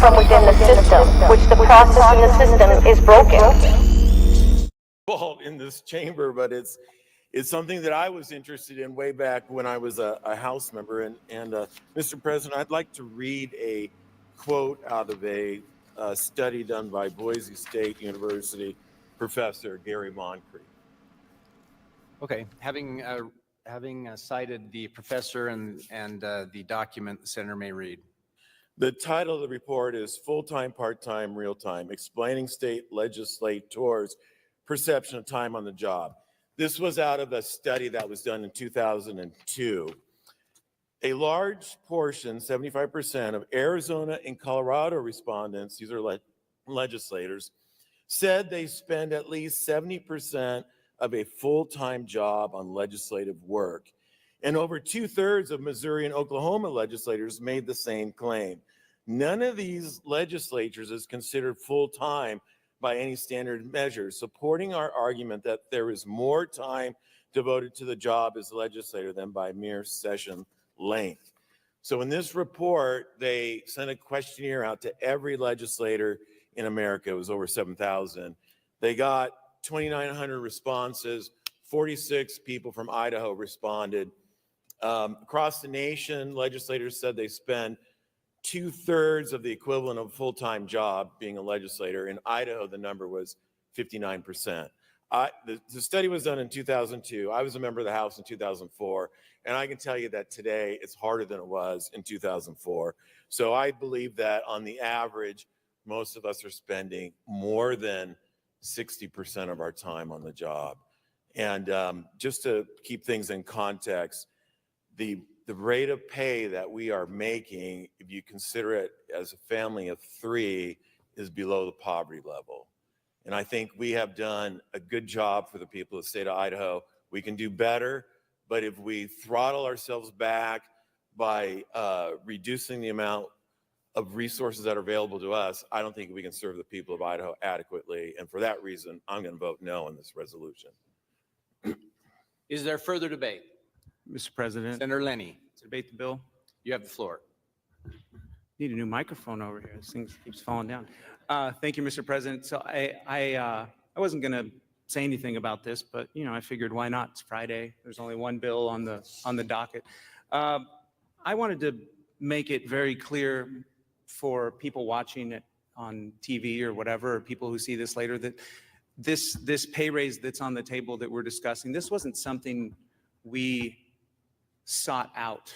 from within the system, which the process in the system is broken. Fault in this chamber, but it's something that I was interested in way back when I was a House member. And Mr. President, I'd like to read a quote out of a study done by Boise State University professor Gary Moncrief. Okay, having cited the professor and the document, the senator may read. The title of the report is Full-Time, Part-Time, Real-Time, Explaining State Legislators' Perception of Time on the Job. This was out of a study that was done in 2002. A large portion, 75% of Arizona and Colorado respondents, these are legislators, said they spend at least 70% of a full-time job on legislative work. And over 2/3 of Missouri and Oklahoma legislators made the same claim. None of these legislatures is considered full-time by any standard measure, supporting our argument that there is more time devoted to the job as a legislator than by mere session length. So in this report, they sent a questionnaire out to every legislator in America. It was over 7,000. They got 2,900 responses. 46 people from Idaho responded. Across the nation, legislators said they spend 2/3 of the equivalent of a full-time job being a legislator. In Idaho, the number was 59%. The study was done in 2002. I was a member of the House in 2004, and I can tell you that today it's harder than it was in 2004. So I believe that on the average, most of us are spending more than 60% of our time on the job. And just to keep things in context, the rate of pay that we are making, if you consider it as a family of 3, is below the poverty level. And I think we have done a good job for the people of the state of Idaho. We can do better, but if we throttle ourselves back by reducing the amount of resources that are available to us, I don't think we can serve the people of Idaho adequately. And for that reason, I'm going to vote no on this resolution. Is there further debate? Mr. President, Senator Lenny, to debate the bill. you have the floor. Need a new microphone over here. This thing keeps falling down. Thank you, Mr. President. So I wasn't going to say anything about this, but I figured why not? It's Friday. There's only one bill on the docket. I wanted to make it very clear for people watching it on TV or whatever, or people who see this later, that this pay raise that's on the table that we're discussing, this wasn't something we sought out.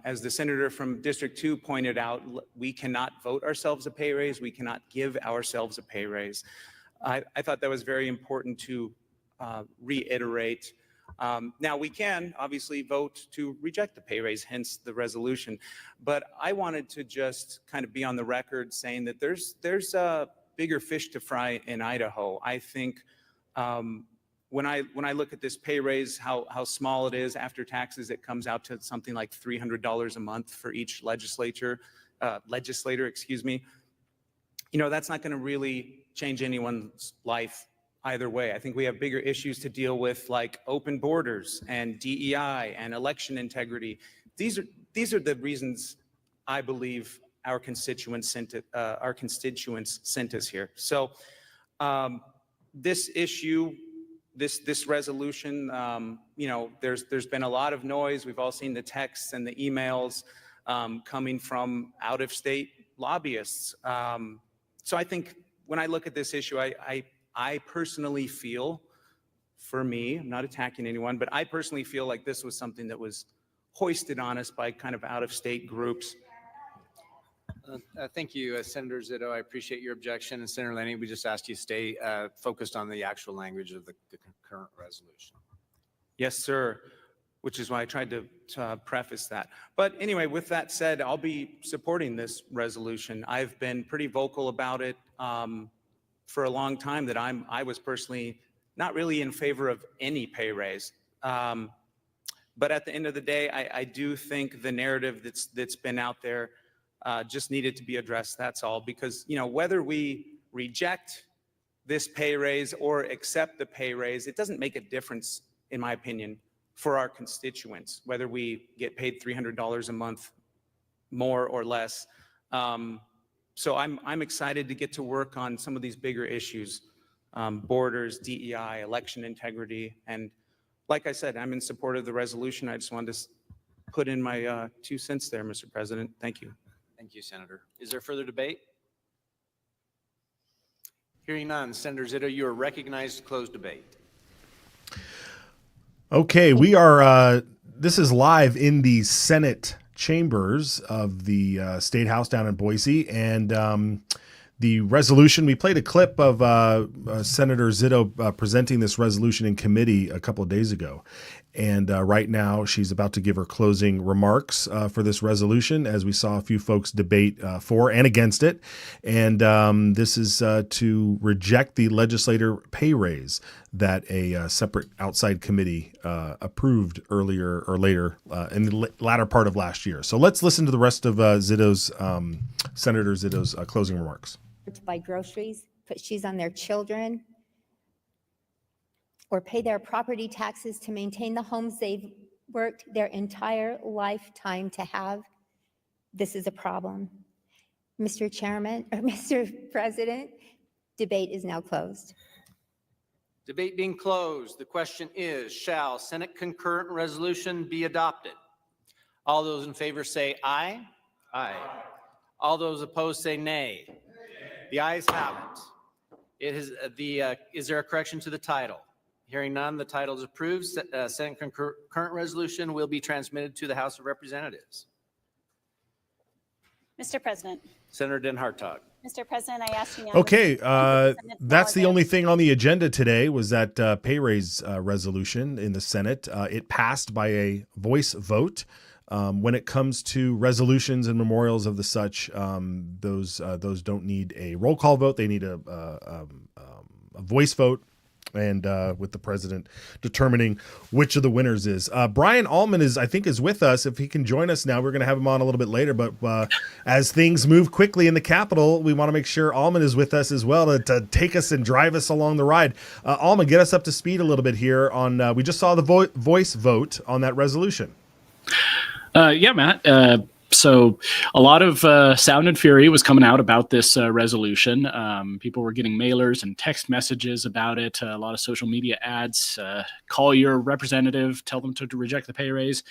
As the senator from District 2 pointed out, we cannot vote ourselves a pay raise. We cannot give ourselves a pay raise. I thought that was very important to reiterate. Now, we can obviously vote to reject the pay raise, hence the resolution. But I wanted to just kind of be on the record saying that there's bigger fish to fry in Idaho. I think when I look at this pay raise, how small it is after taxes, it comes out to something like $300 a month for each legislator, excuse me. That's not going to really change anyone's life either way. I think we have bigger issues to deal with, like open borders and DEI and election integrity. These are the reasons I believe our constituents sent us here. So this issue, this resolution, there's been a lot of noise. We've all seen the texts and the emails coming from out-of-state lobbyists. So I think when I look at this issue, I personally feel, for me, I'm not attacking anyone, but I personally feel like this was something that was hoisted on us by kind of out-of-state groups. Thank you, Senator Zito. I appreciate your objection. And Senator Lenny, we just asked you to stay focused on the actual language of the current resolution. Yes, sir, which is why I tried to preface that. But anyway, with that said, I'll be supporting this resolution. I've been pretty vocal about it for a long time, that I was personally not really in favor of any pay raise. But at the end of the day, I do think the narrative that's been out there just needed to be addressed, that's all. Because, whether we reject this pay raise or accept the pay raise, it doesn't make a difference, in my opinion, for our constituents, whether we get paid $300 a month more or less. So I'm excited to get to work on some of these bigger issues, borders, DEI, election integrity. And like I said, I'm in support of the resolution. I just wanted to put in my 2 cents there, Mr. President. Thank you. Thank you, Senator. Is there further debate? Hearing none, Senator Zito, you are recognized to close debate. Okay, we are, this is live in the Senate chambers of the Statehouse down in Boise. And the resolution, we played a clip of Senator Zito presenting this resolution in committee a couple of days ago. And right now, she's about to give her closing remarks for this resolution, as we saw a few folks debate for and against it. And this is to reject the legislator pay raise that a separate outside committee approved earlier or later in the latter part of last year. So let's listen to the rest of Zito's, Senator Zito's closing remarks. To buy groceries, put shoes on their children, or pay their property taxes to maintain the homes they've worked their entire lifetime to have. This is a problem. Mr. Chairman, or Mr. President, debate is now closed. Debate being closed, the question is, shall Senate concurrent resolution be adopted? All those in favor say aye. Aye. All those opposed say nay. The ayes have it. Is there a correction to the title? Hearing none, the title is approved. Senate concurrent resolution will be transmitted to the House of Representatives. Mr. President. Senator Den Hartog. Mr. President, I ask you now. Okay, that's the only thing on the agenda today was that pay raise resolution in the Senate. It passed by a voice vote. When it comes to resolutions and memorials of the such, those don't need a roll call vote. They need a voice vote, and with the president determining which of the winners is. Brian Allman is with us. If he can join us now, we're going to have him on a little bit later. But as things move quickly in the Capitol, we want to make sure Allman is with us as well to take us and drive us along the ride. Allman, get us up to speed a little bit here on. We just saw the voice vote on that resolution. Yeah, Matt. So a lot of sound and fury was coming out about this resolution. People were getting mailers and text messages about it, a lot of social media ads, call your representative, tell them to reject the pay raise.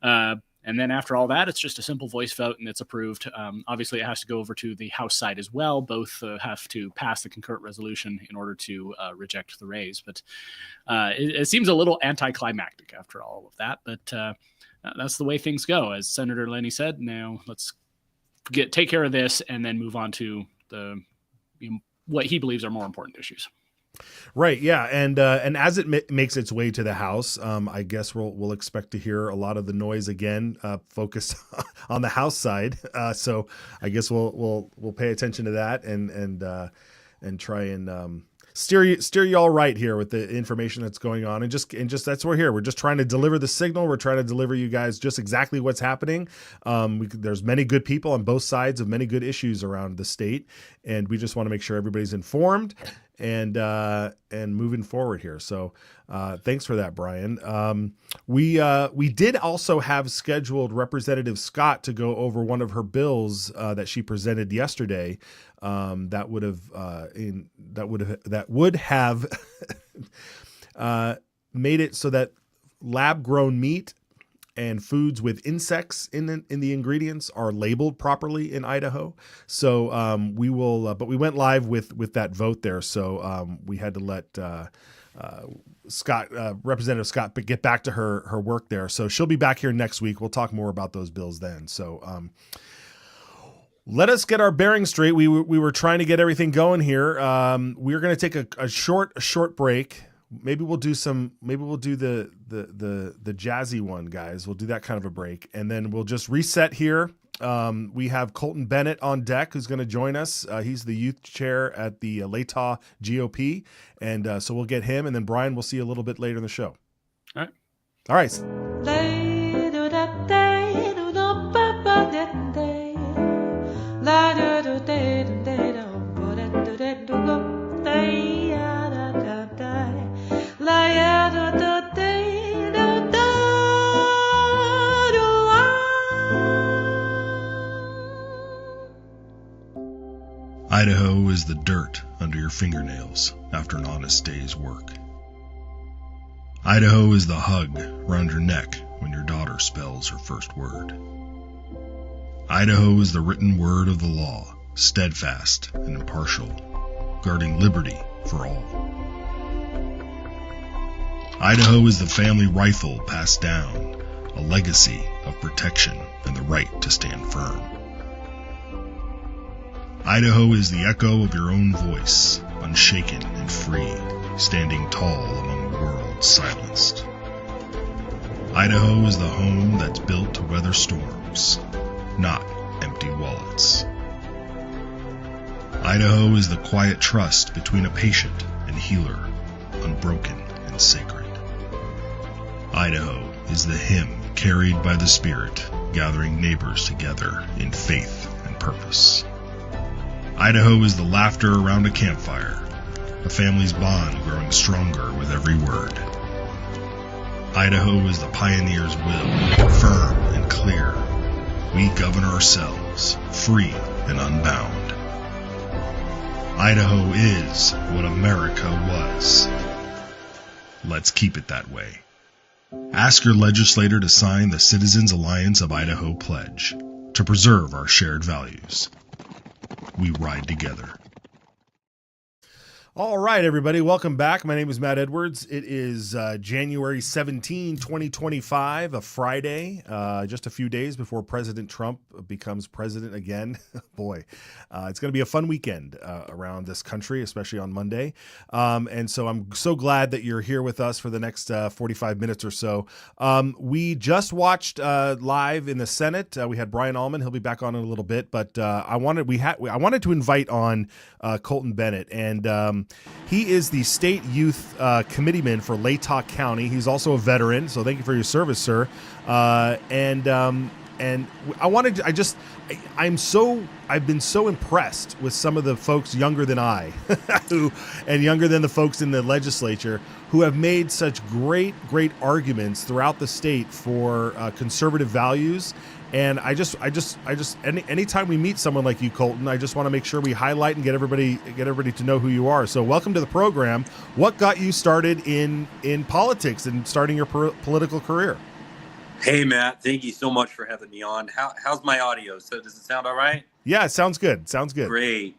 And then after all that, it's just a simple voice vote and it's approved. Obviously, it has to go over to the House side as well. Both have to pass the concurrent resolution in order to reject the raise. But it seems a little anticlimactic after all of that. But that's the way things go. As Senator Lenny said, now let's take care of this and then move on to what he believes are more important issues. Right. Yeah. And as it makes its way to the House, I guess we'll expect to hear a lot of the noise again, focused on the House side. So I guess we'll pay attention to that and try and steer you all right here with the information that's going on, and just that's we're here. We're just trying to deliver the signal. We're trying to deliver you guys just exactly what's happening. There's many good people on both sides of many good issues around the state, and we just want to make sure everybody's informed and moving forward here. So thanks for that, Brian. We did also have scheduled Representative Scott to go over one of her bills that she presented yesterday. That would have made it so that lab-grown meat and foods with insects in the ingredients are labeled properly in Idaho. So we will, but we went live with that vote there. So we had to let Representative Scott get back to her work there. So she'll be back here next week. We'll talk more about those bills then. So let us get our bearings straight. We were trying to get everything going here. We're going to take a short break. Maybe we'll do the jazzy one, guys. We'll do that kind of a break, and then we'll just reset here. We have Colton Bennett on deck, who's going to join us. He's the youth chair at the Latah GOP, and so we'll get him, and then Brian, we'll see you a little bit later in the show. All right. Idaho is the dirt under your fingernails after an honest day's work. Idaho is the hug around your neck when your daughter spells her first word. Idaho is the written word of the law, steadfast and impartial, guarding liberty for all. Idaho is the family rifle passed down, a legacy of protection and the right to stand firm. Idaho is the echo of your own voice, unshaken and free, standing tall among the world's silenced. Idaho is the home that's built to weather storms, not empty wallets. Idaho is the quiet trust between a patient and healer, unbroken and sacred. Idaho is the hymn carried by the Spirit, gathering neighbors together in faith and purpose. Idaho is the laughter around a campfire, a family's bond growing stronger with every word. Idaho is the pioneer's will, firm and clear. We govern ourselves, free and unbound. Idaho is what America was. Let's keep it that way. Ask your legislator to sign the Citizens Alliance of Idaho pledge to preserve our shared values. We ride together. All right, everybody, welcome back. My name is Matt Edwards. It is January 17, 2025, a Friday, just a few days before President Trump becomes president again. Boy, it's going to be a fun weekend around this country, especially on Monday. And so I'm so glad that you're here with us for the next 45 minutes or so. We just watched live in the Senate. We had Brian Allman. He'll be back on in a little bit, but I wanted to invite on Colton Bennett, and he is the state youth committeeman for Latah County. He's also a veteran, so thank you for your service, sir. And I wanted to, I've been so impressed with some of the folks younger than I, and younger than the folks in the legislature, who have made such great arguments throughout the state for conservative values. And anytime we meet someone like you, Colton, I just want to make sure we highlight and get everybody to know who you are. So welcome to the program. What got you started in politics and starting your political career? Hey, Matt, thank you so much for having me on. How's my audio? So does it sound all right? Yeah, it sounds good. Sounds good. Great.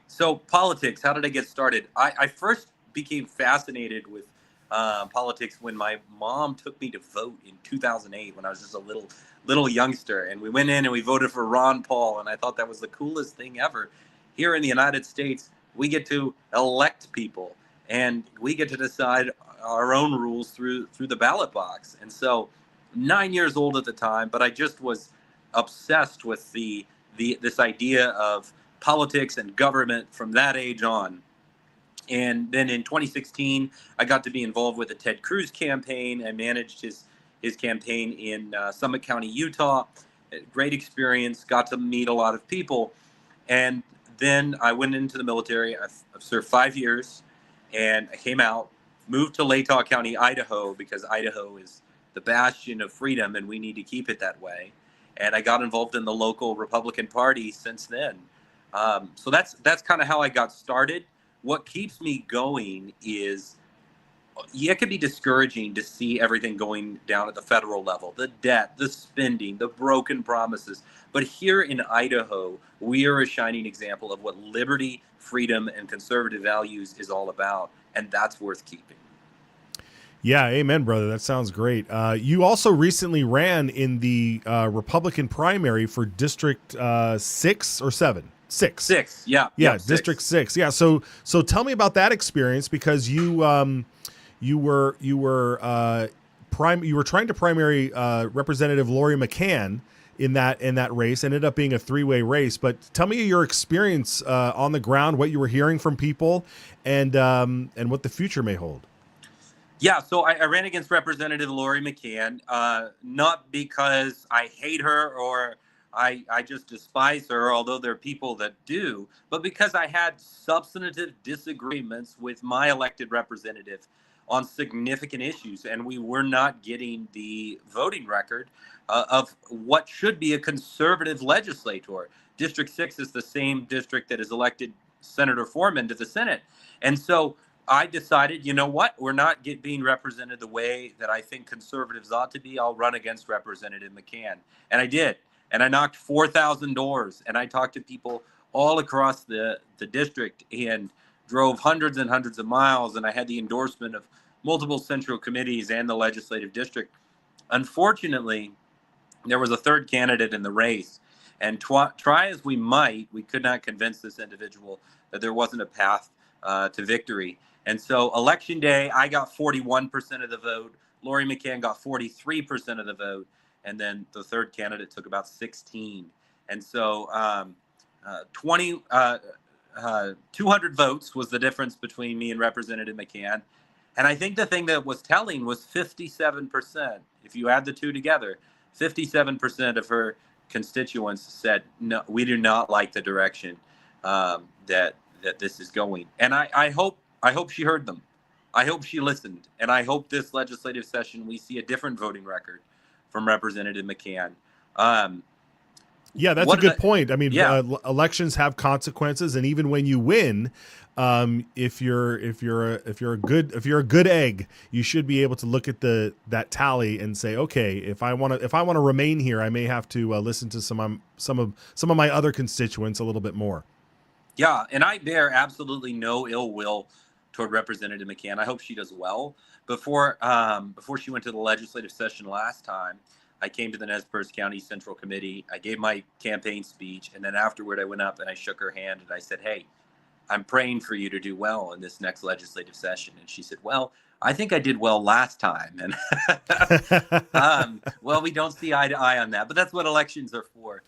So politics, how did I get started? I first became fascinated with politics when my mom took me to vote in 2008 when I was just a little youngster. And we went in and we voted for Ron Paul. And I thought that was the coolest thing ever. Here in the United States, we get to elect people and we get to decide our own rules through the ballot box. And so 9 years old at the time, but I just was obsessed with this idea of politics and government from that age on. And then in 2016, I got to be involved with the Ted Cruz campaign. I managed his campaign in Summit County, Utah. Great experience, got to meet a lot of people. And then I went into the military. I've served 5 years, and I came out, moved to Latah County, Idaho, because Idaho is the bastion of freedom, and we need to keep it that way. And I got involved in the local Republican Party since then. So that's kind of how I got started. What keeps me going is, it can be discouraging to see everything going down at the federal level, the debt, the spending, the broken promises. But here in Idaho, we are a shining example of what liberty, freedom, and conservative values is all about. And that's worth keeping. Yeah, amen, brother. That sounds great. You also recently ran in the Republican primary for District 6 or 7? 6. 6, yeah. Yeah, 6. District 6. Yeah. So tell me about that experience, because you were trying to primary Representative Lori McCann in that race. Ended up being a 3-way race. But tell me your experience on the ground, what you were hearing from people, and what the future may hold. Yeah, so I ran against Representative Lori McCann, not because I hate her or I just despise her, although there are people that do, but because I had substantive disagreements with my elected representative on significant issues, and we were not getting the voting record of what should be a conservative legislator. District 6 is the same district that has elected Senator Foreman to the Senate. And so I decided, you know what, we're not being represented the way that I think conservatives ought to be. I'll run against Representative McCann. And I did. And I knocked 4,000 doors, and I talked to people all across the district and drove hundreds and hundreds of miles. And I had the endorsement of multiple central committees and the legislative district. Unfortunately, there was a third candidate in the race. And try as we might, we could not convince this individual that there wasn't a path to victory. And so election day, I got 41% of the vote. Lori McCann got 43% of the vote. And then the third candidate took about 16. And so 200 votes was the difference between me and Representative McCann. And I think the thing that was telling was 57%. If you add the two together, 57% of her constituents said, no, we do not like the direction that this is going. And I hope she heard them. I hope she listened. And I hope this legislative session we see a different voting record from Representative McCann. Yeah, that's a good point. I mean, elections have consequences, and even when you win, if you're a good egg, you should be able to look at that tally and say, okay, if I want to remain here, I may have to listen to some of my other constituents a little bit more. Yeah, and I bear absolutely no ill will toward Representative McCann. I hope she does well. Before she went to the legislative session last time, I came to the Nez Perce County Central Committee. I gave my campaign speech, and then afterward I went up and I shook her hand and I said, hey, I'm praying for you to do well in this next legislative session. And she said, well, I think I did well last time. And well, we don't see eye to eye on that, but that's what elections are for.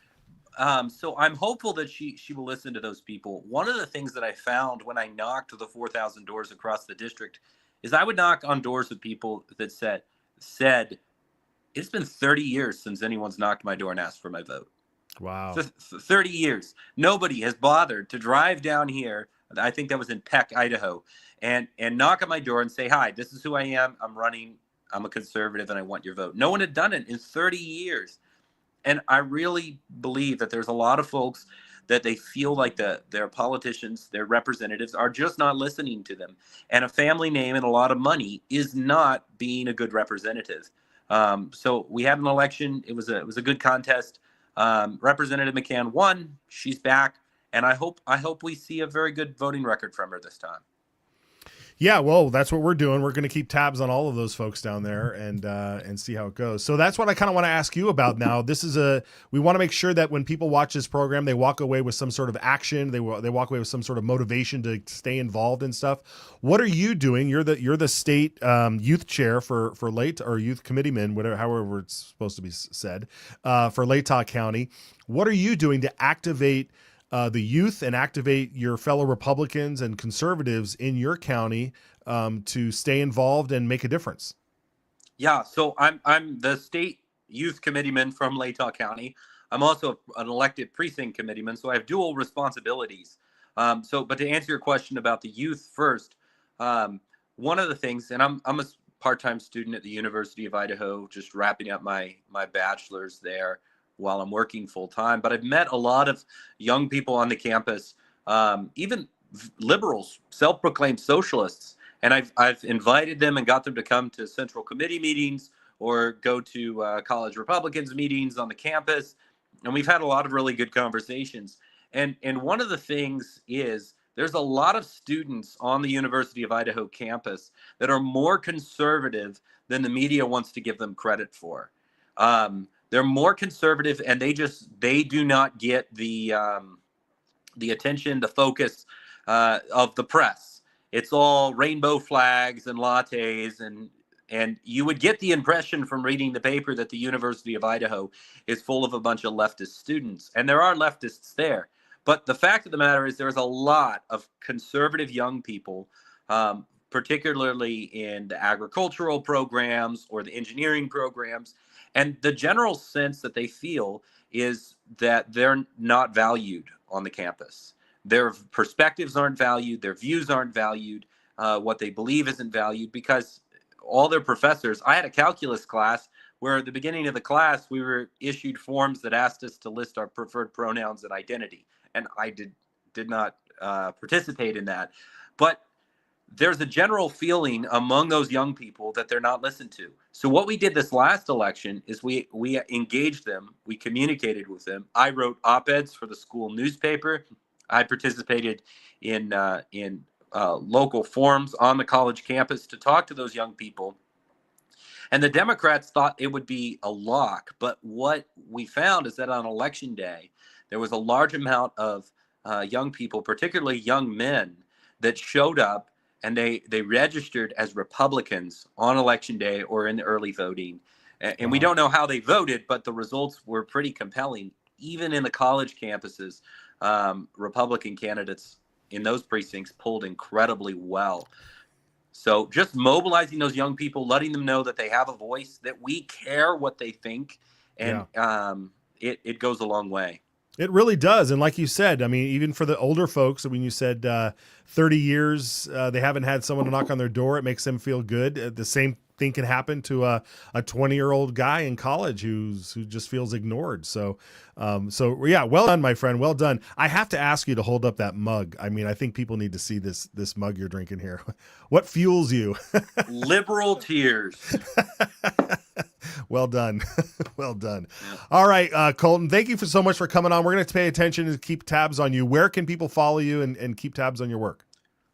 So I'm hopeful that she will listen to those people. One of the things that I found when I knocked the 4,000 doors across the district is I would knock on doors of people that said, it's been 30 years since anyone's knocked my door and asked for my vote. Wow. 30 years. Nobody has bothered to drive down here. I think that was in Peck, Idaho, and knock on my door and say, hi, this is who I am. I'm running. I'm a conservative and I want your vote. No one had done it in 30 years. And I really believe that there's a lot of folks that they feel like their politicians, their representatives are just not listening to them. And a family name and a lot of money is not being a good representative. So we had an election. It was a good contest. Representative McCann won. She's back, and I hope we see a very good voting record from her this time. Yeah, well, that's what we're doing. We're going to keep tabs on all of those folks down there and see how it goes. So that's what I kind of want to ask you about now. We want to make sure that when people watch this program, they walk away with some sort of action. They walk away with some sort of motivation to stay involved in stuff. What are you doing? You're the state youth chair for Lake, or youth committeeman, however it's supposed to be said, for Latah County. What are you doing to activate the youth and activate your fellow Republicans and conservatives in your county to stay involved and make a difference? Yeah, so I'm the state youth committeeman from Latah County. I'm also an elected precinct committeeman, so I have dual responsibilities. But to answer your question about the youth first, one of the things, and I'm a part-time student at the University of Idaho, just wrapping up my bachelor's there while I'm working full time. But I've met a lot of young people on the campus, even liberals, self-proclaimed socialists. And I've invited them and got them to come to Central Committee meetings or go to college Republicans meetings on the campus. And we've had a lot of really good conversations. And one of the things is there's a lot of students on the University of Idaho campus that are more conservative than the media wants to give them credit for. They're more conservative, and they do not get the attention, the focus of the press. It's all rainbow flags and lattes, and you would get the impression from reading the paper that the University of Idaho is full of a bunch of leftist students, and there are leftists there. But the fact of the matter is there's a lot of conservative young people, particularly in the agricultural programs or the engineering programs. And the general sense that they feel is that they're not valued on the campus. Their perspectives aren't valued. Their views aren't valued. what they believe isn't valued, because all their professors, I had a calculus class where at the beginning of the class, we were issued forms that asked us to list our preferred pronouns and identity. And I did not participate in that. But there's a general feeling among those young people that they're not listened to. So what we did this last election is we engaged them. We communicated with them. I wrote op-eds for the school newspaper. I participated in local forums on the college campus to talk to those young people. And the Democrats thought it would be a lock. But what we found is that on election day, there was a large amount of young people, particularly young men, that showed up, and they registered as Republicans on election day or in the early voting. And we don't know how they voted, but the results were pretty compelling. Even in the college campuses, Republican candidates in those precincts pulled incredibly well. So just mobilizing those young people, letting them know that they have a voice, that we care what they think, and it goes a long way. It really does. And like you said, I mean, even for the older folks, when you said 30 years, they haven't had someone to knock on their door, it makes them feel good. The same thing can happen to a 20-year-old guy in college who just feels ignored. So yeah, well done, my friend. Well done. I have to ask you to hold up that mug. I mean, I think people need to see this mug you're drinking here. What fuels you? Liberal tears. Well done. Well done. Yeah. All right, Colton, thank you so much for coming on. We're going to pay attention and keep tabs on you. Where can people follow you and keep tabs on your work?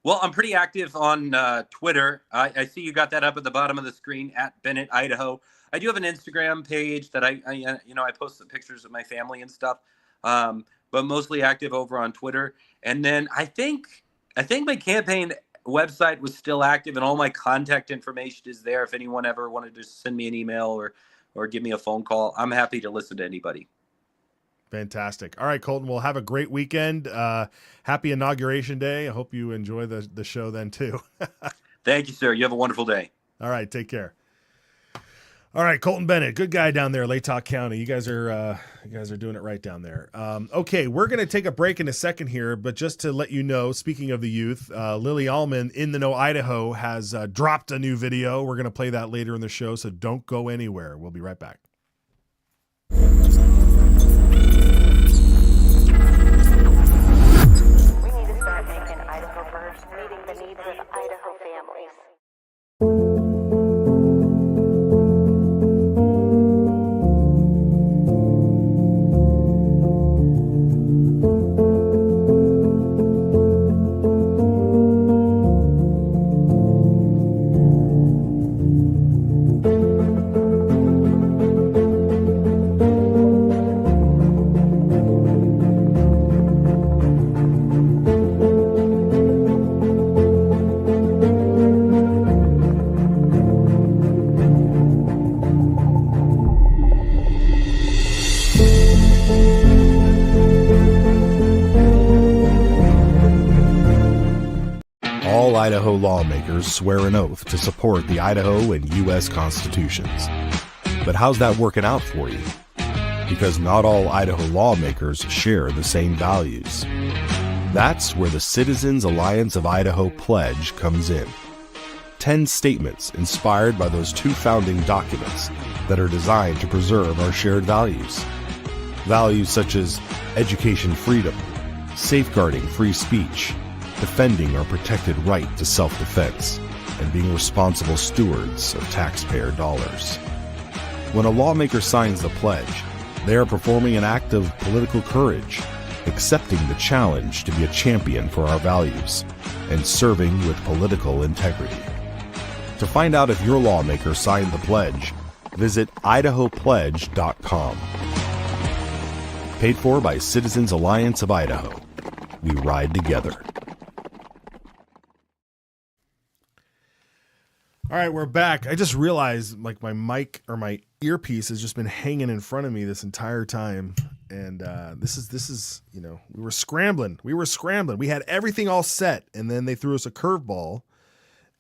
Well, I'm pretty active on Twitter. I see you got that up at the bottom of the screen, at Bennett, Idaho. I do have an Instagram page that I post some pictures of my family and stuff, but mostly active over on Twitter. And then I think my campaign website was still active, and all my contact information is there. If anyone ever wanted to send me an email or give me a phone call, I'm happy to listen to anybody. Fantastic. All right, Colton, we'll have a great weekend. Happy Inauguration Day. I hope you enjoy the show then too. Thank you, sir. You have a wonderful day. All right, take care. All right, Colton Bennett, good guy down there, Latah County. You guys are doing it right down there. Okay, we're going to take a break in a second here, but just to let you know, speaking of the youth, Lily Allman in the Know Idaho has dropped a new video. We're going to play that later in the show, so don't go anywhere. We'll be right back. We need to start making Idaho first, meeting the needs of Idaho families. All Idaho lawmakers swear an oath to support the Idaho and U.S. constitutions. But how's that working out for you? Because not all Idaho lawmakers share the same values. That's where the Citizens Alliance of Idaho pledge comes in. 10 statements inspired by those two founding documents that are designed to preserve our shared values. Values such as education freedom, safeguarding free speech, defending our protected right to self-defense, and being responsible stewards of taxpayer dollars. When a lawmaker signs the pledge, they are performing an act of political courage, accepting the challenge to be a champion for our values, and serving with political integrity. To find out if your lawmaker signed the pledge, visit idahopledge.com. Paid for by Citizens Alliance of Idaho. We ride together. All right, we're back. I just realized like my mic or my earpiece has just been hanging in front of me this entire time. And this is, we were scrambling. We had everything all set, and then they threw us a curveball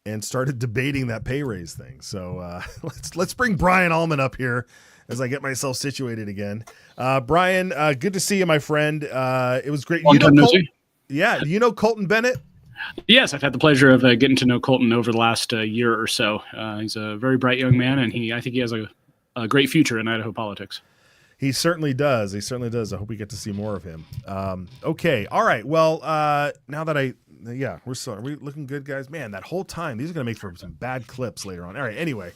and started debating that pay raise thing. So let's bring Brian Allman up here as I get myself situated again. Brian, good to see you, my friend. It was great. Long time no see. Yeah, do you know Colton Bennett? Yes, I've had the pleasure of getting to know Colton over the last year or so. He's a very bright young man, and I think he has a great future in Idaho politics. He certainly does. He certainly does. I hope we get to see more of him. Okay. All right. Well, now that are we looking good, guys? Man, that whole time, these are going to make for some bad clips later on. All right. Anyway,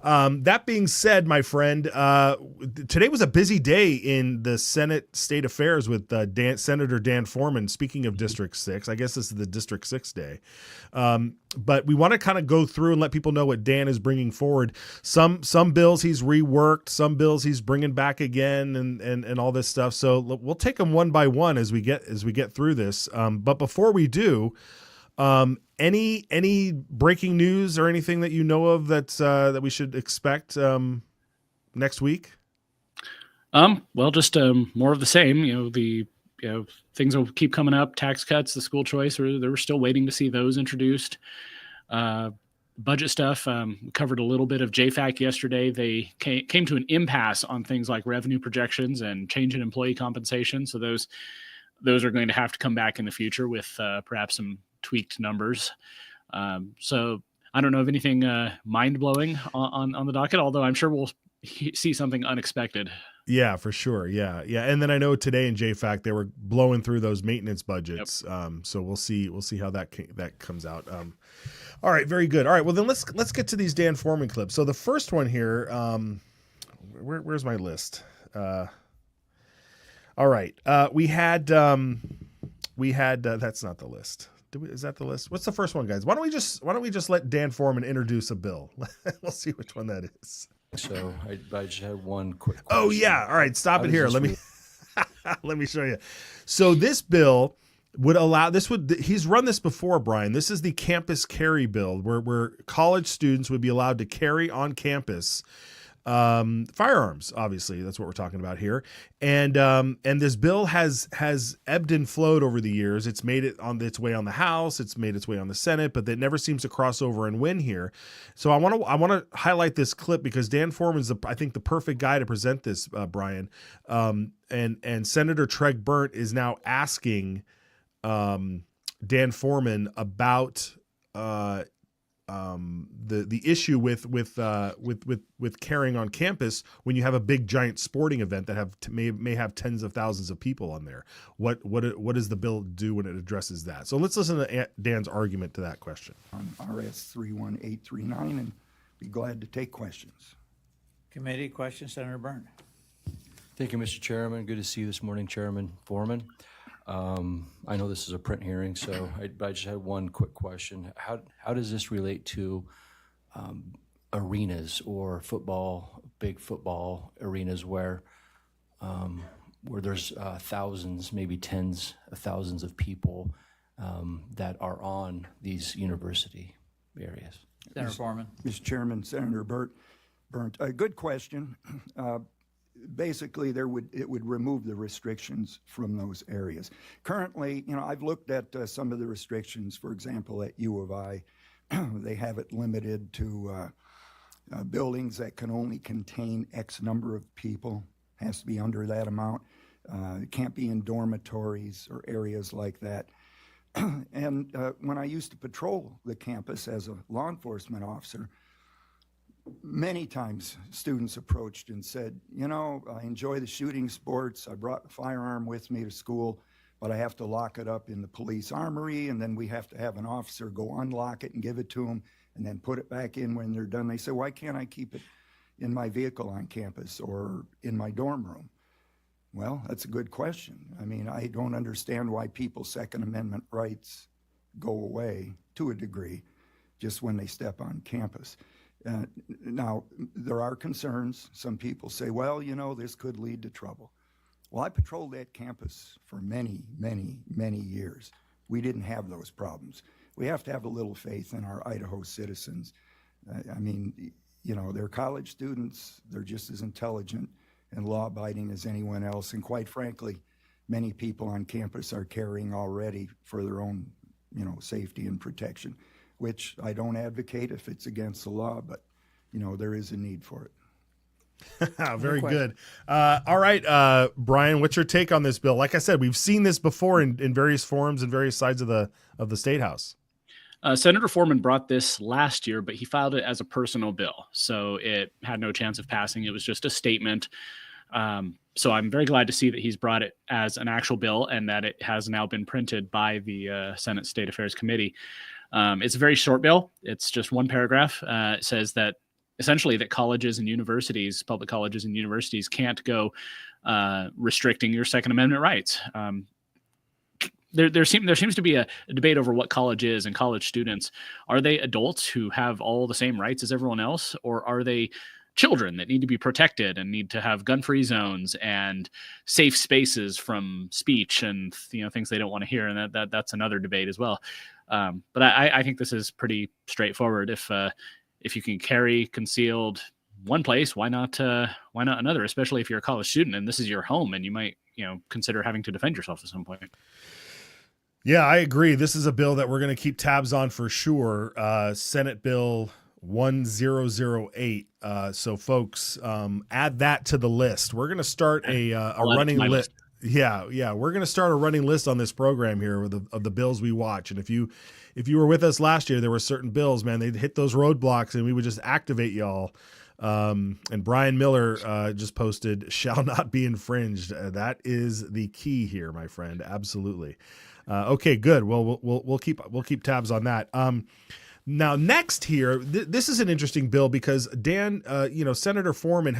that being said, my friend, today was a busy day in the Senate State Affairs with Senator Dan Foreman. Speaking of District 6, I guess this is the District 6 day. But we want to kind of go through and let people know what Dan is bringing forward. Some bills he's reworked, some bills he's bringing back again, and all this stuff. So we'll take them one by one as we get through this. But before we do, any breaking news or anything that you know of that we should expect next week? Well, just more of the same. Things will keep coming up. Tax cuts, the school choice, they were still waiting to see those introduced. Budget stuff, we covered a little bit of JFAC yesterday. They came to an impasse on things like revenue projections and change in employee compensation. So those are going to have to come back in the future with perhaps some tweaked numbers. So I don't know of anything mind-blowing on the docket, although I'm sure we'll see something unexpected. Yeah, for sure. Yeah. And then I know today in JFAC they were blowing through those maintenance budgets. Yep. So we'll see how that comes out. All right, very good. All right, well then let's get to these Dan Foreman clips. So the first one here, where's my list? All right, we had that's not the list. Is that the list? What's the first one, guys? Why don't we just let Dan Foreman introduce a bill? We'll see which one that is. So I just had one quick question. Oh yeah. All right. Stop it here. Let me show you. So this bill would allow he's run this before, Brian. This is the campus carry bill where college students would be allowed to carry on campus firearms. Obviously, that's what we're talking about here. And this bill has ebbed and flowed over the years. It's made it on its way on the House. It's made its way on the Senate, but it never seems to cross over and win here. So I want to highlight this clip because Dan Foreman's I think the perfect guy to present this, Brian. And Senator Treg Burnt is now asking Dan Foreman about the issue with carrying on campus when you have a big giant sporting event that may have tens of thousands of people on there. What does the bill do when it addresses that? So let's listen to Dan's argument to that question. On RS 31839 and be glad to take questions. Committee questions, Senator Burnt. Thank you, Mr. Chairman. Good to see you this morning, Chairman Foreman. I know this is a print hearing, so I just had one quick question. How does this relate to arenas or big football arenas where there's thousands, maybe tens of thousands of people that are on these university areas? Senator Foreman. Mr. Chairman, Senator Burnt, a good question. Basically, it would remove the restrictions from those areas. Currently, I've looked at some of the restrictions. For example, at U of I, they have it limited to buildings that can only contain X number of people. Has to be under that amount. It can't be in dormitories or areas like that. And when I used to patrol the campus as a law enforcement officer, many times students approached and said, I enjoy the shooting sports. I brought a firearm with me to school, but I have to lock it up in the police armory, and then we have to have an officer go unlock it and give it to them and then put it back in when they're done. They say, why can't I keep it in my vehicle on campus or in my dorm room? Well, that's a good question. I mean, I don't understand why people's Second Amendment rights go away to a degree just when they step on campus. Now, there are concerns. Some people say, well, this could lead to trouble. Well, I patrolled that campus for many, many, many years. We didn't have those problems. We have to have a little faith in our Idaho citizens. They're college students. They're just as intelligent and law-abiding as anyone else. And quite frankly, many people on campus are carrying already for their own, safety and protection, which I don't advocate if it's against the law, but, there is a need for it. Very good. All right, Brian, what's your take on this bill? Like I said, we've seen this before in various forums and various sides of the State House. Senator Foreman brought this last year, but he filed it as a personal bill, so it had no chance of passing. It was just a statement. So I'm very glad to see that he's brought it as an actual bill and that it has now been printed by the Senate State Affairs Committee. It's a very short bill. It's just one paragraph. It says that essentially that colleges and universities, public colleges and universities, can't go restricting your Second Amendment rights. There seems to be a debate over what college is and college students. Are they adults who have all the same rights as everyone else, or are they children that need to be protected and need to have gun-free zones and safe spaces from speech and things they don't want to hear? And that's another debate as well. But I think this is pretty straightforward. If you can carry concealed one place, why not another? Especially if you're a college student and this is your home and you might consider having to defend yourself at some point. Yeah, I agree. This is a bill that we're going to keep tabs on for sure. Senate Bill 1008. So folks, add that to the list. We're going to start a running list. Yeah. We're going to start a running list on this program here of the bills we watch. And if you were with us last year, there were certain bills, man, they'd hit those roadblocks and we would just activate y'all. And Brian Miller just posted, shall not be infringed. That is the key here, my friend. Absolutely. Okay, good. Well, we'll keep tabs on that. Now, next here, this is an interesting bill because Dan, Senator Foreman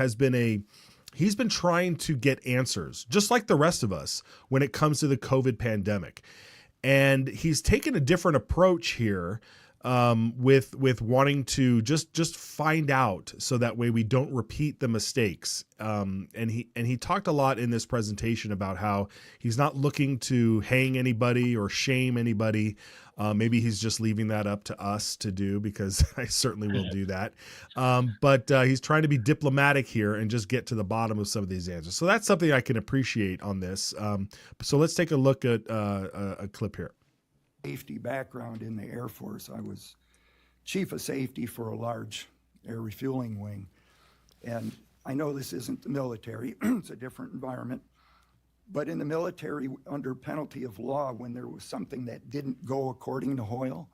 he's been trying to get answers, just like the rest of us, when it comes to the COVID pandemic, and he's taken a different approach here. With wanting to just find out so that way we don't repeat the mistakes. And he talked a lot in this presentation about how he's not looking to hang anybody or shame anybody. Maybe he's just leaving that up to us to do, because I certainly will do that. But he's trying to be diplomatic here and just get to the bottom of some of these answers. So that's something I can appreciate on this. So let's take a look at a clip here. Safety background in the Air Force. I was chief of safety for a large air refueling wing. And I know this isn't the military, it's a different environment. But in the military, under penalty of law, when there was something that didn't go according to Hoyle,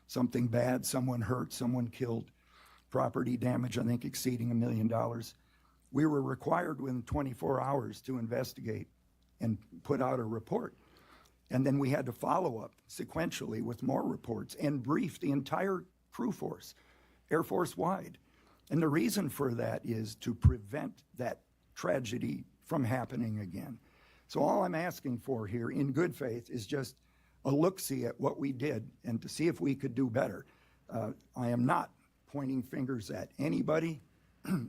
something bad, someone hurt, someone killed, property damage, I think exceeding $1 million, we were required within 24 hours to investigate and put out a report. And then we had to follow up sequentially with more reports and brief the entire crew force, Air Force wide. And the reason for that is to prevent that tragedy from happening again. So all I'm asking for here in good faith is just a look-see at what we did and to see if we could do better. I am not pointing fingers at anybody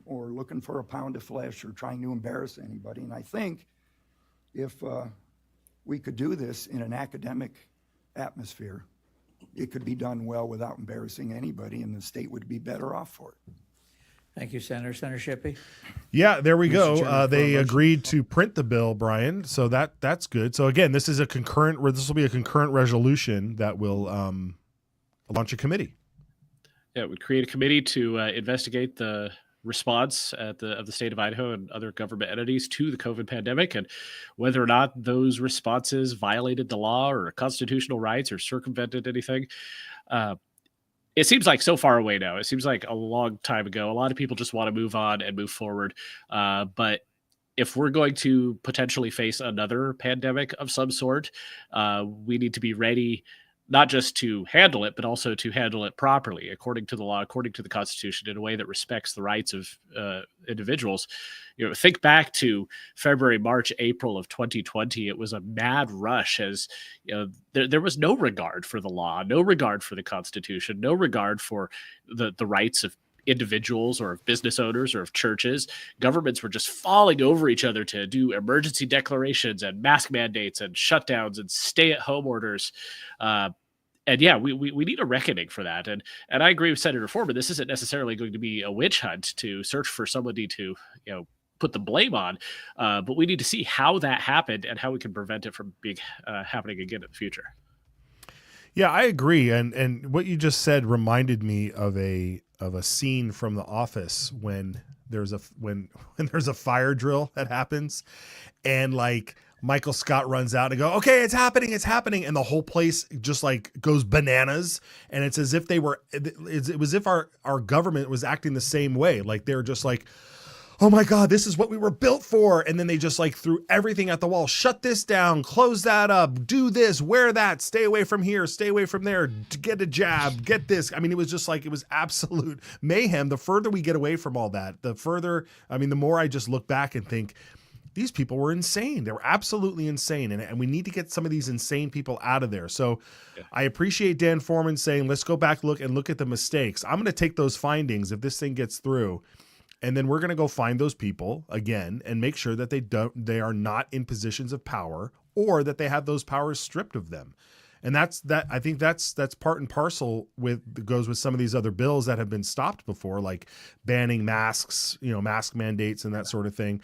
or looking for a pound of flesh or trying to embarrass anybody. And I think if we could do this in an academic atmosphere, it could be done well without embarrassing anybody, and the state would be better off for it. Thank you, Senator. Senator Shippey? Yeah, there we Mr. go. Chairman, They agreed to print the bill, Brian. So that's good. So again, this will be a concurrent resolution that will launch a committee. Yeah, it would create a committee to investigate the response of the state of Idaho and other government entities to the COVID pandemic, and whether or not those responses violated the law or constitutional rights or circumvented anything. It seems like so far away now. It seems like a long time ago. A lot of people just want to move on and move forward. But if we're going to potentially face another pandemic of some sort, we need to be ready, not just to handle it, but also to handle it properly, according to the law, according to the Constitution, in a way that respects the rights of individuals. Think back to February, March, April of 2020. It was a mad rush as there was no regard for the law, no regard for the Constitution, no regard for the rights of individuals or of business owners or of churches. Governments were just falling over each other to do emergency declarations and mask mandates and shutdowns and stay-at-home orders. And yeah, we need a reckoning for that. And I agree with Senator Foreman. This isn't necessarily going to be a witch hunt to search for somebody to put the blame on, but we need to see how that happened and how we can prevent it from being happening again in the future. Yeah, I agree. And what you just said reminded me of a a scene from The Office when there's a when there's a fire drill that happens, and like Michael Scott runs out and go, okay, it's happening, and the whole place just like goes bananas, and it's as if it was as if our government was acting the same way, like they're just like, oh my God, this is what we were built for. And then they just like threw everything at the wall. Shut this down, close that up, do this, wear that, stay away from here, stay away from there, get a jab, get this. I mean, it was just like, it was absolute mayhem. The further we get away from all that, the more I just look back and think, these people were insane. They were absolutely insane. And we need to get some of these insane people out of there. So I appreciate Dan Foreman saying, let's go back, look at the mistakes. I'm going to take those findings if this thing gets through. And then we're going to go find those people again and make sure that they are not in positions of power, or that they have those powers stripped of them. And I think that's part and parcel goes with some of these other bills that have been stopped before, like banning masks, mask mandates and that sort of thing.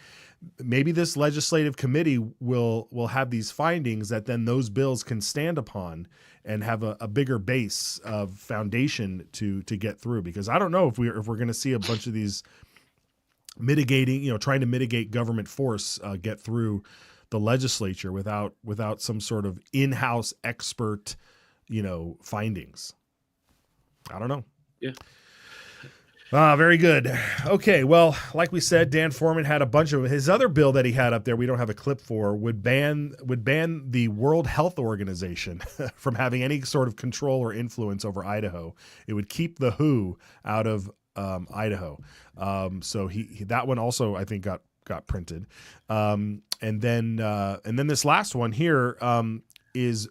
Maybe this legislative committee will have these findings that then those bills can stand upon and have a bigger base of foundation to get through. Because I don't know if we're going to see a bunch of these trying to mitigate government force get through the legislature without some sort of in-house expert, findings. I don't know. Yeah. Very good. Okay. Well, like we said, Dan Foreman had a bunch of his other bill that he had up there. We don't have a clip for would ban the World Health Organization from having any sort of control or influence over Idaho. It would keep the WHO out of Idaho. So he that one also I think got printed. And then this last one here is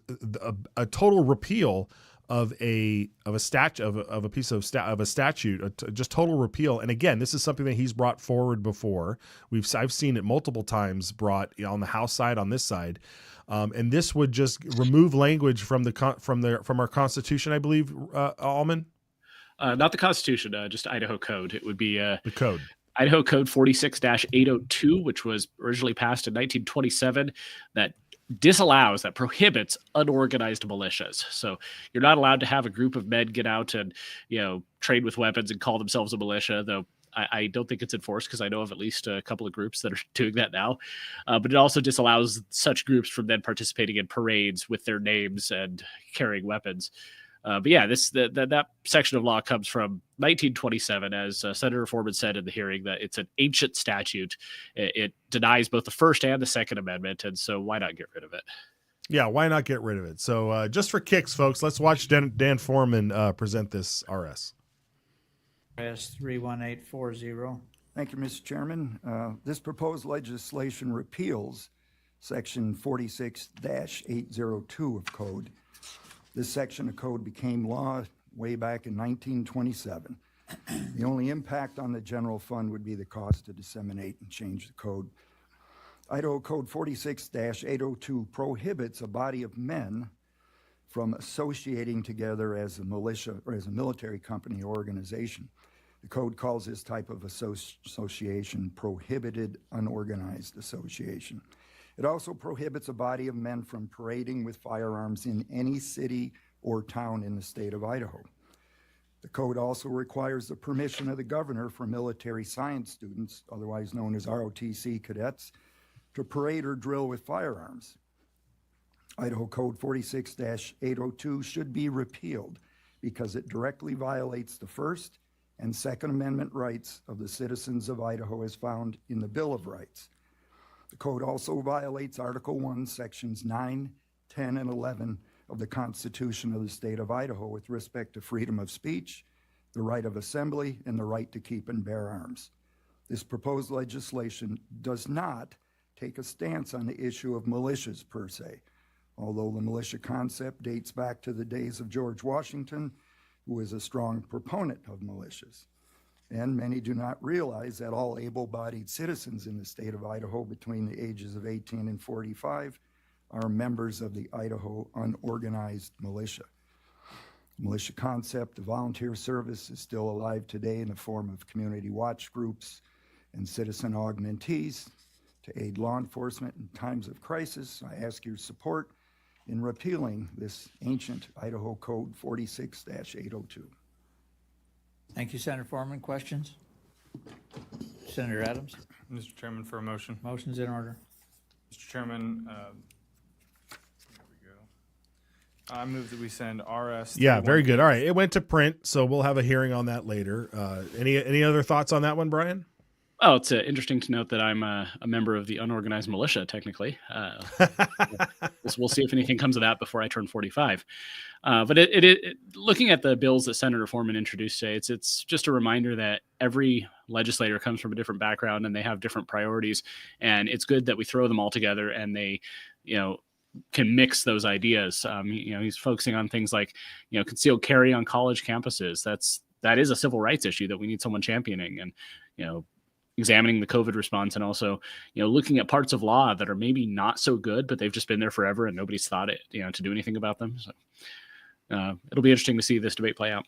a total repeal of a statute, just total repeal. And again, this is something that he's brought forward before. I've seen it multiple times brought on the House side, on this side. And this would just remove language from our Constitution, I believe, Alman. Not the Constitution, just Idaho Code. It would be the code. Idaho Code 46-802, which was originally passed in 1927, that prohibits unorganized militias. So you're not allowed to have a group of men get out and, train with weapons and call themselves a militia, though I don't think it's enforced, because I know of at least a couple of groups that are doing that now. But it also disallows such groups from then participating in parades with their names and carrying weapons. But yeah, that section of law comes from 1927, as Senator Foreman said in the hearing, that it's an ancient statute. It denies both the First and the Second Amendment, and so why not get rid of it? Yeah, why not get rid of it? So just for kicks, folks, let's watch Dan Foreman present this RS. RS 31840. Thank you, Mr. Chairman. This proposed legislation repeals Section 46-802 of Code. This section of code became law way back in 1927. The only impact on the general fund would be the cost to disseminate and change the code. Idaho Code 46-802 prohibits a body of men from associating together as a militia or as a military company or organization. The code calls this type of association prohibited unorganized association. It also prohibits a body of men from parading with firearms in any city or town in the state of Idaho. The code also requires the permission of the governor for military science students, otherwise known as ROTC cadets, to parade or drill with firearms. Idaho Code 46-802 should be repealed because it directly violates the First and Second Amendment rights of the citizens of Idaho as found in the Bill of Rights. The code also violates Article 1, Sections 9, 10, and 11 of the Constitution of the state of Idaho with respect to freedom of speech, the right of assembly, and the right to keep and bear arms. This proposed legislation does not take a stance on the issue of militias per se, although the militia concept dates back to the days of George Washington, who was a strong proponent of militias. And many do not realize that all able-bodied citizens in the state of Idaho between the ages of 18 and 45 are members of the Idaho Unorganized Militia. The militia concept of volunteer service is still alive today in the form of community watch groups and citizen augmentees to aid law enforcement in times of crisis. I ask your support in repealing this ancient Idaho Code 46-802. Thank you, Senator Foreman. Questions? Senator Adams? Mr. Chairman, for a motion. Motion's in order. Mr. Chairman, there we go. I move that we send RS. Yeah, very good. All right, it went to print, so we'll have a hearing on that later. Any other thoughts on that one, Brian? Oh, it's interesting to note that I'm a member of the unorganized militia, technically. We'll see if anything comes of that before I turn 45. But looking at the bills that Senator Foreman introduced today, it's just a reminder that every legislator comes from a different background and they have different priorities. And it's good that we throw them all together and they, can mix those ideas. He's focusing on things like, concealed carry on college campuses. That is a civil rights issue that we need someone championing, and, examining the COVID response, and also, looking at parts of law that are maybe not so good, but they've just been there forever and nobody's thought to do anything about them. So it'll be interesting to see this debate play out.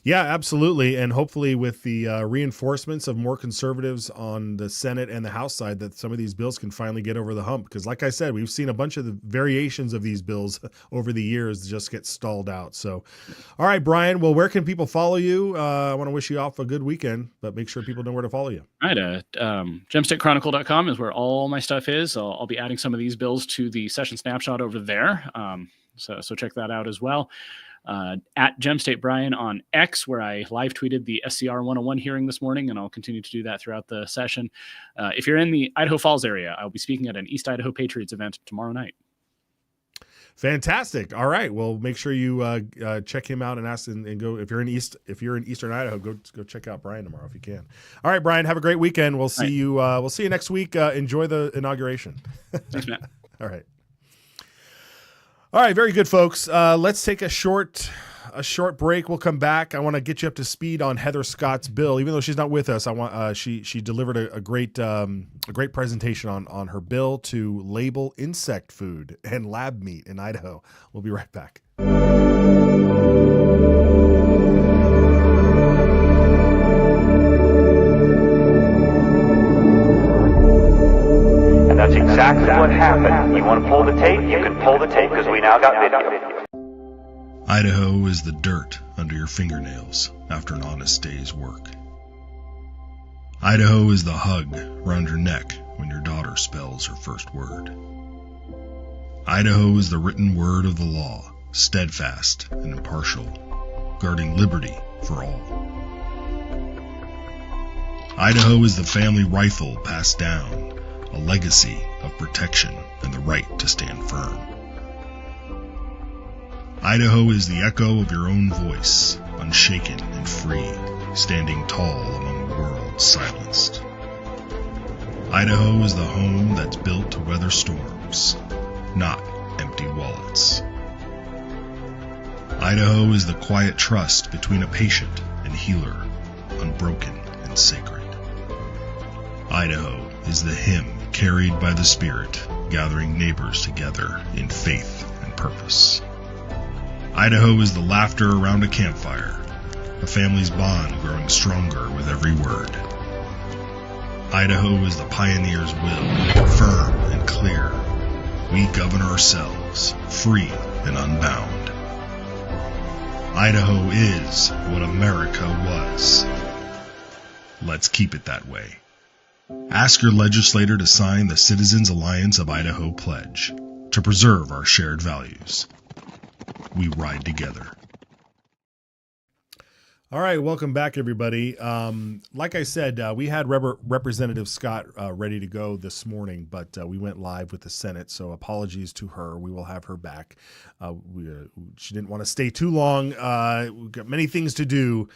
Yeah, absolutely. And hopefully with the reinforcements of more conservatives on the Senate and the House side, that some of these bills can finally get over the hump. Because like I said, we've seen a bunch of the variations of these bills over the years just get stalled out. So, all right, Brian, well, where can people follow you? I want to wish you off a good weekend, but make sure people know where to follow you. All right. GemStateChronicle.com is where all my stuff is. I'll be adding some of these bills to the session snapshot over there. So check that out as well. At GemState Brian on X, where I live tweeted the SCR 101 hearing this morning, and I'll continue to do that throughout the session. If you're in the Idaho Falls area, I'll be speaking at an East Idaho Patriots event tomorrow night. Fantastic. All right. Well, make sure you check him out and ask and go. If you're in Eastern Idaho, go check out Brian tomorrow if you can. All right, Brian. Have a great weekend. We'll see you. We'll see you next week. Enjoy the inauguration. Thanks, Matt. All right. All right, very good, folks. Let's take a short break. We'll come back. I want to get you up to speed on Heather Scott's bill. Even though she's not with us, I want she delivered a great presentation on her bill to label insect food and lab meat in Idaho. We'll be right back. That's exactly what happened. You want to pull the tape? You can pull the tape because we now got video. Idaho is the dirt under your fingernails after an honest day's work. Idaho is the hug around your neck when your daughter spells her first word. Idaho is the written word of the law, steadfast and impartial, guarding liberty for all. Idaho is the family rifle passed down, a legacy of protection and the right to stand firm. Idaho is the echo of your own voice, unshaken and free, standing tall among the world's silenced. Idaho is the home that's built to weather storms, not empty wallets. Idaho is the quiet trust between a patient and healer, unbroken and sacred. Idaho is the hymn carried by the Spirit, gathering neighbors together in faith and purpose. Idaho is the laughter around a campfire, a family's bond growing stronger with every word. Idaho is the pioneer's will, firm and clear. We govern ourselves, free and unbound. Idaho is what America was. Let's keep it that way. Ask your legislator to sign the Citizens Alliance of Idaho pledge to preserve our shared values. We ride together. All right, welcome back, everybody. Like I said, we had Representative Scott ready to go this morning, but we went live with the Senate, so apologies to her. We will have her back. She didn't want to stay too long. We've got many things to do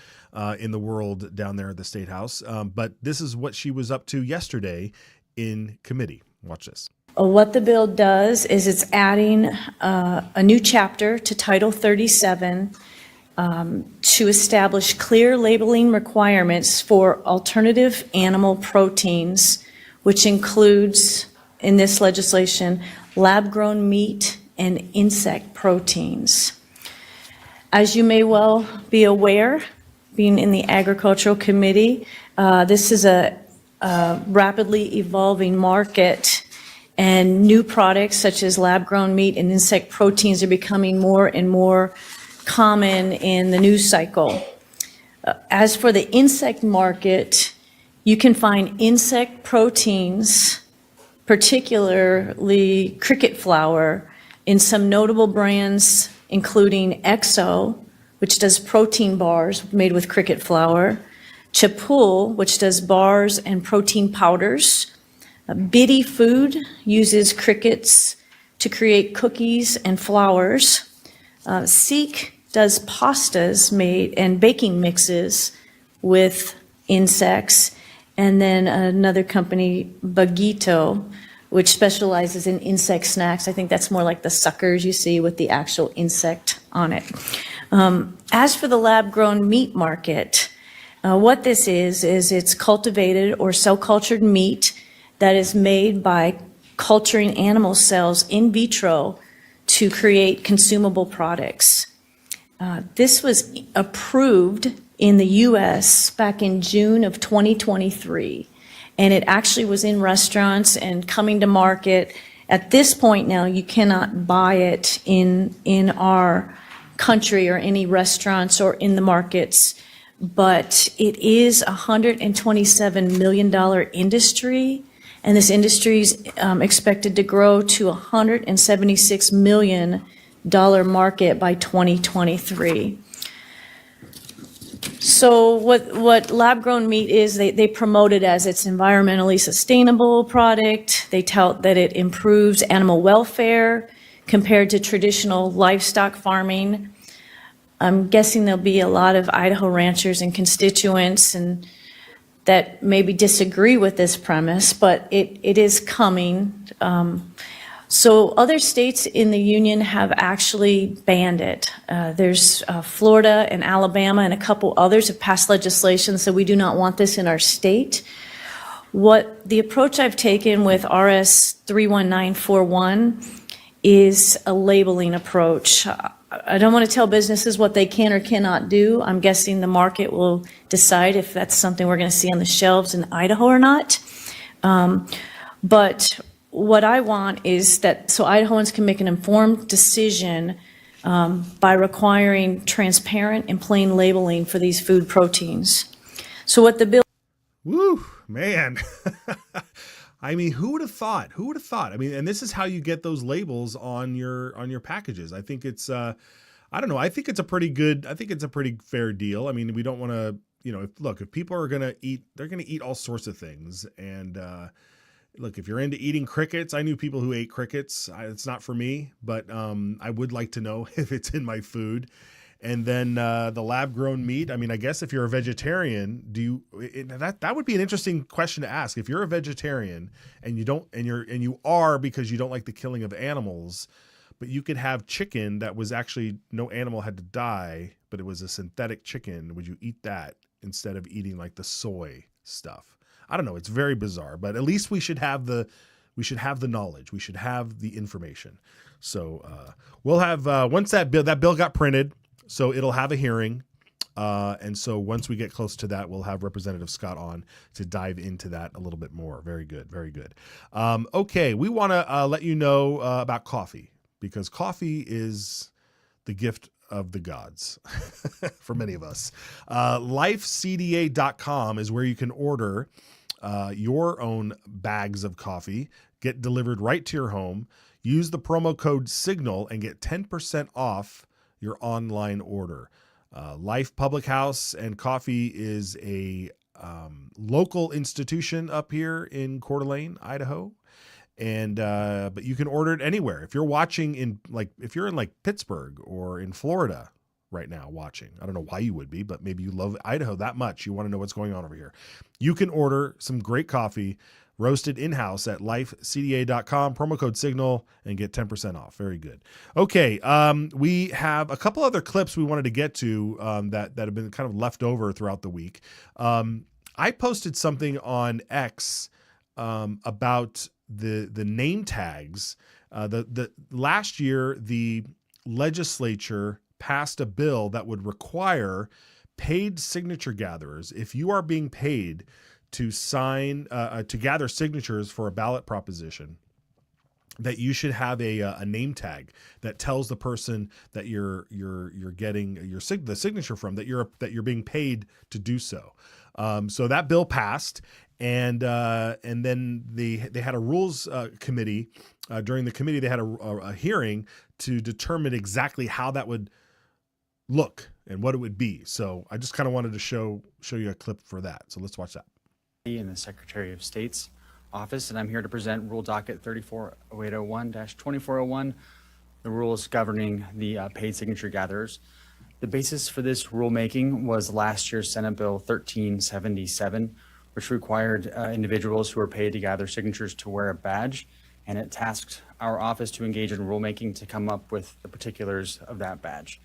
in the world down there at the State House, but this is what she was up to yesterday in committee. Watch this. What the bill does is it's adding a new chapter to Title 37 to establish clear labeling requirements for alternative animal proteins, which includes, in this legislation, lab-grown meat and insect proteins. As you may well be aware, being in the Agricultural Committee, this is a rapidly evolving market, and new products such as lab-grown meat and insect proteins are becoming more and more common in the news cycle. As for the insect market, you can find insect proteins, particularly cricket flour, in some notable brands, including XO, which does protein bars made with cricket flour, Chapul, which does bars and protein powders. Biddy Food uses crickets to create cookies and flours. Seek does pastas made and baking mixes with insects. And then another company, Bagito, which specializes in insect snacks. I think that's more like the suckers you see with the actual insect on it. As for the lab-grown meat market, what this is it's cultivated or cell-cultured meat that is made by culturing animal cells in vitro to create consumable products. This was approved in the U.S. back in June of 2023, and it actually was in restaurants and coming to market. At this point now, you cannot buy it in our country or any restaurants or in the markets, but it is a $127 million industry, and this industry is expected to grow to a $176 million market by 2023. So what lab-grown meat is, they promote it as it's environmentally sustainable product. They tout that it improves animal welfare compared to traditional livestock farming. I'm guessing there'll be a lot of Idaho ranchers and constituents and that maybe disagree with this premise, but it is coming. So other states in the union have actually banned it. There's Florida and Alabama and a couple others have passed legislation, so we do not want this in our state. What the approach I've taken with RS 31941 is a labeling approach. I don't want to tell businesses what they can or cannot do. I'm guessing the market will decide if that's something we're going to see on the shelves in Idaho or not. But what I want is that so Idahoans can make an informed decision by requiring transparent and plain labeling for these food proteins. So what the bill... Woo, man. I mean, who would have thought? Who would have thought? I mean, and this is how you get those labels on your packages. I think it's I don't know. I think it's a pretty fair deal. I mean, we don't want to, if people are going to eat, they're going to eat all sorts of things. And look, if you're into eating crickets, I knew people who ate crickets. It's not for me, but I would like to know if it's in my food. And then the lab-grown meat. I mean, I guess if you're a vegetarian, that would be an interesting question to ask. If you're a vegetarian and you are because you don't like the killing of animals, but you could have chicken that was actually no animal had to die, but it was a synthetic chicken. Would you eat that instead of eating like the soy stuff? I don't know. It's very bizarre, but at least we should have the knowledge. We should have the information. So we'll have once that bill got printed. So it'll have a hearing. And so once we get close to that, we'll have Representative Scott on to dive into that a little bit more. Very good. Very good. Okay. We want to let you know about coffee, because coffee is the gift of the gods for many of us. Lifecda.com is where you can order your own bags of coffee, get delivered right to your home. Use the promo code SIGNAL and get 10% off your online order. Life Public House and Coffee is a local institution up here in Coeur d'Alene, Idaho. And but you can order it anywhere. If you're watching if you're in Pittsburgh or in Florida right now watching, I don't know why you would be, but maybe you love Idaho that much. You want to know what's going on over here. You can order some great coffee roasted in-house at lifecda.com, promo code SIGNAL, and get 10% off. Very good. Okay, we have a couple other clips we wanted to get to that have been kind of left over throughout the week. I posted something on X about the name tags. The last year, the legislature passed a bill that would require paid signature gatherers, if you are being paid to sign, to gather signatures for a ballot proposition, that you should have a name tag that tells the person that you're getting the signature from that you're being paid to do so. So that bill passed, and then they had a rules committee. During the committee, they had a hearing to determine exactly how that would look and what it would be. So I just kind of wanted to show you a clip for that. So let's watch that. In the Secretary of State's office, and I'm here to present Rule Docket 340801-2401, the rules governing the paid signature gatherers. The basis for this rulemaking was last year's Senate Bill 1377, which required individuals who are paid to gather signatures to wear a badge, and it tasked our office to engage in rulemaking to come up with the particulars of that badge.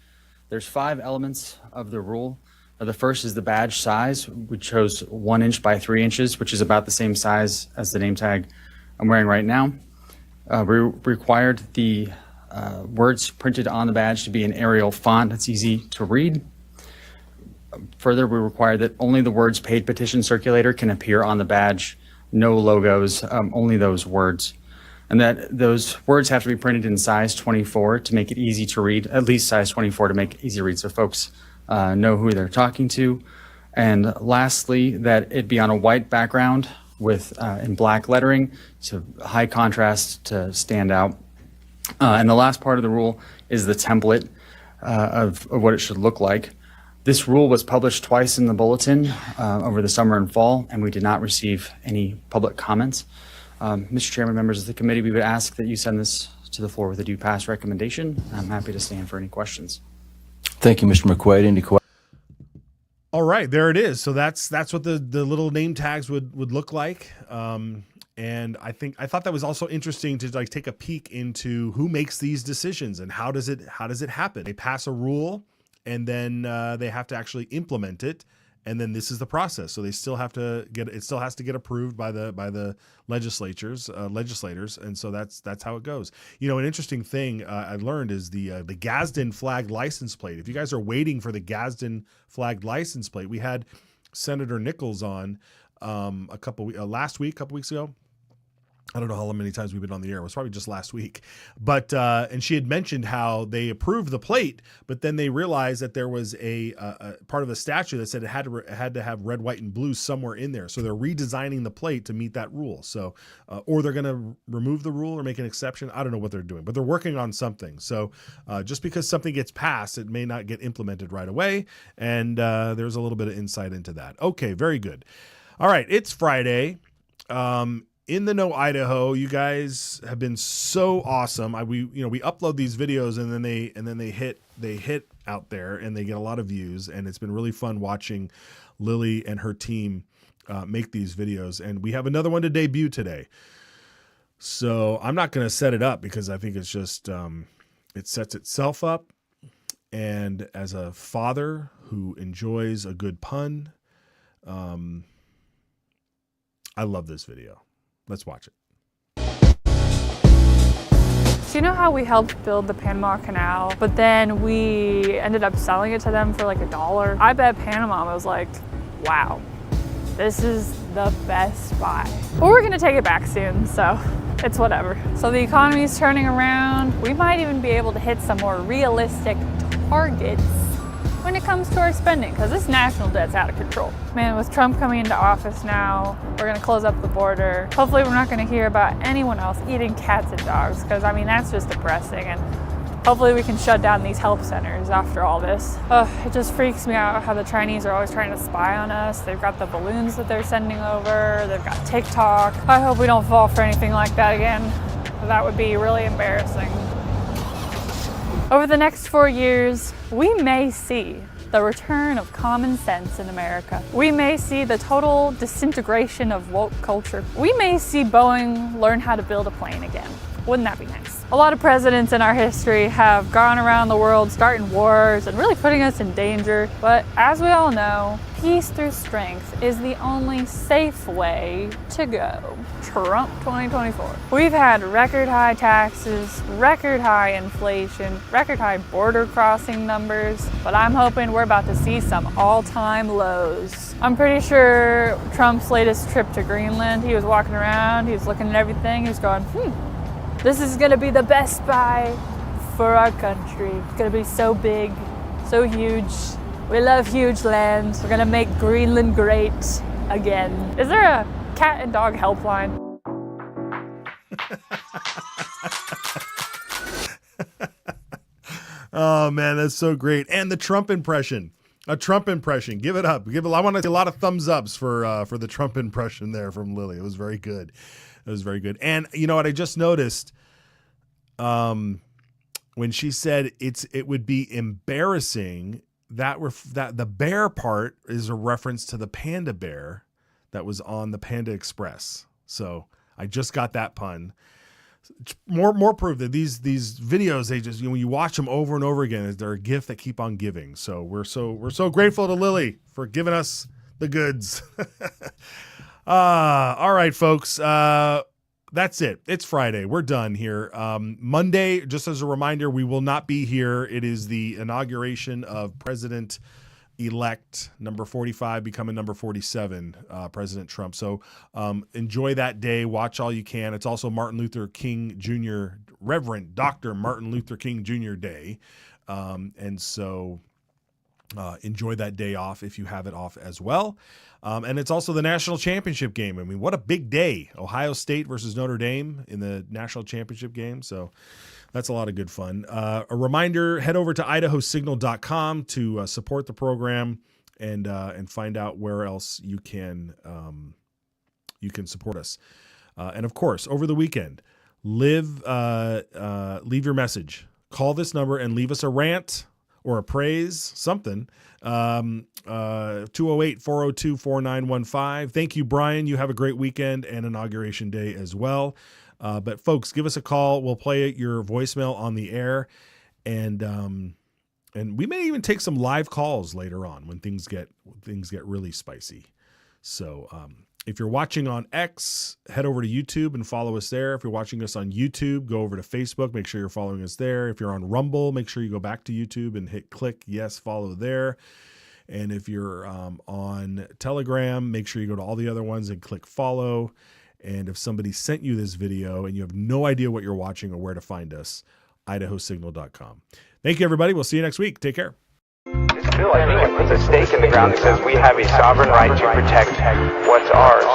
There's 5 elements of the rule. The first is the badge size. We chose 1 inch by 3 inches, which is about the same size as the name tag I'm wearing right now. We required the words printed on the badge to be in Arial font that's easy to read. Further, we require that only the words "Paid Petition Circulator" can appear on the badge, no logos, only those words. And that those words have to be printed in size 24 to make it easy to read, at least size 24 to make it easy to read so folks know who they're talking to. And lastly, that it be on a white background with in black lettering, so high contrast to stand out. And the last part of the rule is the template of what it should look like. This rule was published twice in the bulletin over the summer and fall, and we did not receive any public comments. Mr. Chairman, members of the committee, we would ask that you send this to the floor with a do pass recommendation. I'm happy to stand for any questions. Thank you, Mr. McQuaid. Any questions? All right, there it is. So that's what the little name tags would look like. And I thought that was also interesting to like take a peek into who makes these decisions and how does it happen. They pass a rule and then they have to actually implement it. And then this is the process. So they still have to it still has to get approved by the legislators. And so that's how it goes. You know, an interesting thing I learned is the Gadsden flagged license plate. If you guys are waiting for the Gadsden flagged license plate, we had Senator Nichols on a couple weeks ago. I don't know how many times we've been on the air. It was probably just last week. But and she had mentioned how they approved the plate, but then they realized that there was a part of the statute that said it had to have red, white, and blue somewhere in there. So they're redesigning the plate to meet that rule. So or they're going to remove the rule or make an exception. I don't know what they're doing, but they're working on something. So just because something gets passed, it may not get implemented right away. And there's a little bit of insight into that. Okay, very good. All right, it's Friday. In the Know Idaho, you guys have been so awesome. We upload these videos and then they hit out there and they get a lot of views, and it's been really fun watching Lily and her team make these videos. And we have another one to debut today. So I'm not going to set it up because I think it's just it sets itself up. And as a father who enjoys a good pun, I love this video. Let's watch it. So you know how we helped build the Panama Canal, but then we ended up selling it to them for like $1? I bet Panama was like, wow, this is the best buy. But we're gonna take it back soon, so it's whatever. So the economy's turning around. We might even be able to hit some more realistic targets when it comes to our spending, because this national debt's out of control. Man, with Trump coming into office now, we're gonna close up the border. Hopefully we're not gonna hear about anyone else eating cats and dogs, because I mean, that's just depressing. And hopefully we can shut down these help centers after all this. It just freaks me out how the Chinese are always trying to spy on us. They've got the balloons that they're sending over. They've got TikTok. I hope we don't fall for anything like that again. That would be really embarrassing. Over the next 4 years, we may see the return of common sense in America. We may see the total disintegration of woke culture. We may see Boeing learn how to build a plane again. Wouldn't that be nice? A lot of presidents in our history have gone around the world starting wars and really putting us in danger. But as we all know, peace through strength is the only safe way to go. Trump 2024. We've had record high taxes, record high inflation, record high border crossing numbers, but I'm hoping we're about to see some all-time lows. I'm pretty sure Trump's latest trip to Greenland, he was walking around, he was looking at everything, he was going, This is gonna be the Best Buy for our country. It's gonna be so big, so huge. We love huge land. We're gonna make Greenland great again. Is there a cat and dog helpline? Oh man, that's so great. And the Trump impression. A Trump impression. Give it up. I want to see a lot of thumbs ups for the Trump impression there from Lily. It was very good. It was very good. And you know what I just noticed? When she said it would be embarrassing, that the bear part is a reference to the panda bear that was on the Panda Express. So I just got that pun. More proof that these videos, they just, when you watch them over and over again, they're a gift that keep on giving. So we're so grateful to Lily for giving us the goods. All right, folks. That's it. It's Friday. We're done here. Monday, just as a reminder, we will not be here. It is the inauguration of President-elect number 45 becoming number 47, President Trump. So enjoy that day. Watch all you can. It's also Martin Luther King Jr., Reverend Dr. Martin Luther King Jr. Day. And so enjoy that day off if you have it off as well. And it's also the national championship game. I mean, what a big day. Ohio State versus Notre Dame in the national championship game. So that's a lot of good fun. A reminder, head over to idahosignal.com to support the program and find out where else you can support us. And of course, over the weekend, leave your message. Call this number and leave us a rant or a praise, something. 208-402-4915. Thank you, Brian. You have a great weekend and Inauguration Day as well. But folks, give us a call. We'll play your voicemail on the air, and we may even take some live calls later on when things get really spicy. So if you're watching on X, head over to YouTube and follow us there. If you're watching us on YouTube, go over to Facebook. Make sure you're following us there. If you're on Rumble, make sure you go back to YouTube and hit click yes, follow there. And if you're on Telegram, make sure you go to all the other ones and click follow. And if somebody sent you this video and you have no idea what you're watching or where to find us, idahosignal.com. Thank you, everybody. We'll see you next week. Take care. This bill, I think, it puts a stake in the ground that says we have a sovereign right to protect what's ours.